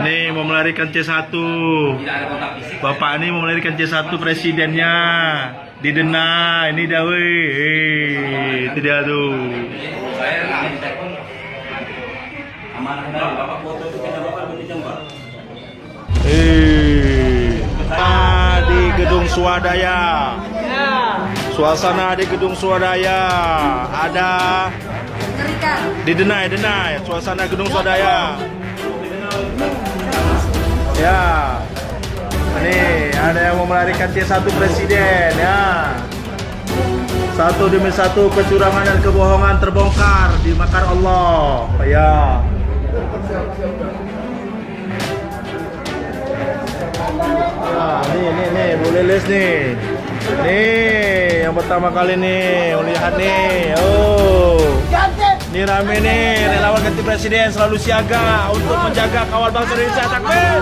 Nih mau melarikan C1. Bapak ini mau melarikan C1 presidennya. Didena, ini dah weh. Itu dia tuh. Di gedung swadaya. Suasana di gedung swadaya ada Denai, suasana gedung swadaya. Ya. Nih, ada yang mau melarikan C1 presiden ya. Satu demi satu kecurangan dan kebohongan terbongkar dimakan Allah. Ya. Nih, Bu Lilis nih. Nih, yang pertama kali nih, lihat nih. Oh. Ini rame nih, relawan ganti presiden selalu siaga untuk menjaga kawal bangsa Indonesia. Takbir.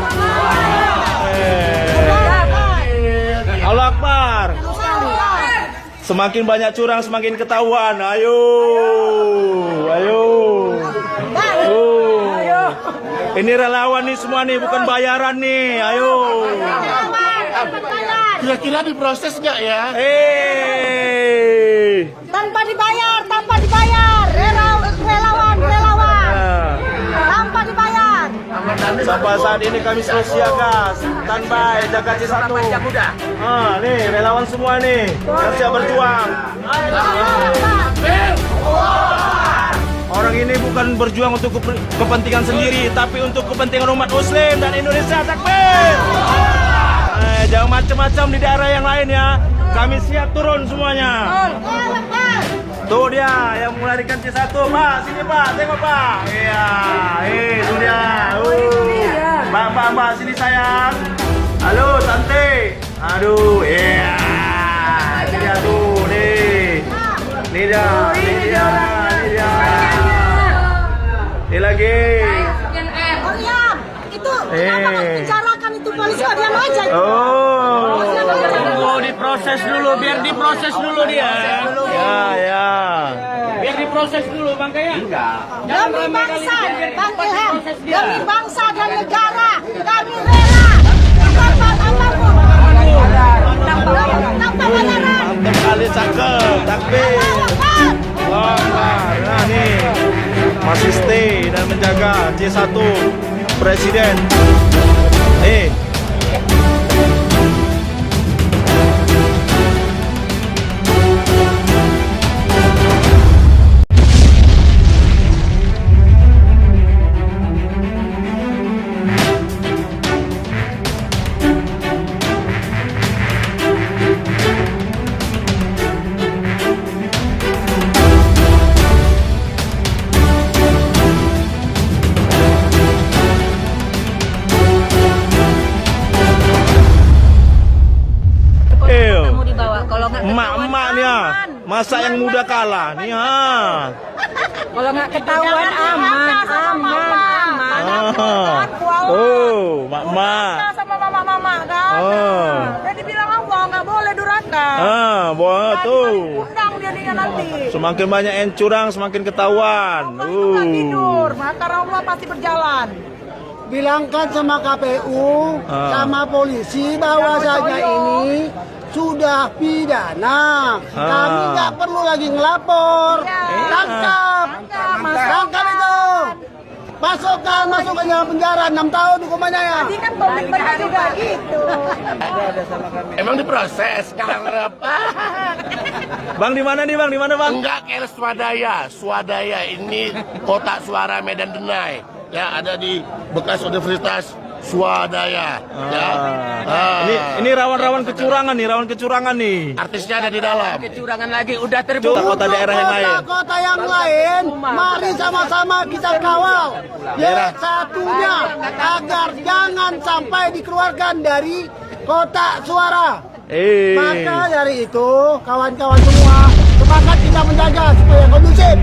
Allah Akbar. Semakin banyak curang, semakin ketahuan. Ayo. Ini relawan nih semua nih, bukan bayaran nih. Ayo. Kira-kira diproses nggak ya? Tanpa dibayar. Relawan. Tanpa dibayar. Sampai saat ini kami terus siaga, standby, jaga C1. Nih relawan semua nih, yang siap berjuang. Orang ini bukan berjuang untuk kepentingan sendiri, tapi untuk kepentingan umat Muslim dan Indonesia. Takbir! Jangan macam-macam di daerah yang lain ya. Kami siap turun semuanya. Tuh dia yang melarikan C1, Pak. Sini Pak, tengok Pak. Iya, itu dia. Mbak, sini sayang. Halo, Tante. Aduh, iya. Ini dia tuh, nih. Ini dia. Ini lagi. Itu kenapa bicarakan itu polisi kok diam aja? Mau diproses dulu, biar diproses dulu dia. Ya. Biar diproses dulu, Bang Kaya. Demi bangsa, Bang Ilham. Demi bangsa dan negara, kami rela berkorban apapun. Tanpa bayaran. Mantap kali, cakep. Takbir. Nah nih, masih stay dan menjaga C1 presiden. Emak-emak nih ya, masa yang muda kalah nih ya. Kalau nggak ketahuan aman. Oh, mak-mak. Sama mama-mama kan. Jadi bilang Allah nggak boleh durhaka. Boleh tuh. Undang dia nanti. Semakin banyak yang curang, semakin ketahuan. Nggak tidur, maka Allah pasti berjalan. Bilangkan sama KPU, sama polisi bahwasanya ini sudah pidana. Kami nggak perlu lagi ngelapor. Tangkap itu. Masukkan ke penjara 6 tahun hukumannya ya. Tadi kan komitmennya juga gitu. Emang diproses sekarang apa? Bang di mana nih Bang? Di mana Bang? Enggak, kayak Swadaya ini kotak suara Medan Denai. Ya, ada di bekas Universitas Swadaya. Ini rawan-rawan kecurangan nih. Artisnya ada di dalam. Kecurangan lagi udah terbukti. Kota daerah yang lain. Kota yang lain, mari sama-sama kita kawal. Satunya agar jangan sampai dikeluarkan dari kotak suara. Maka dari itu, kawan-kawan semua sepakat kita menjaga supaya kondusif.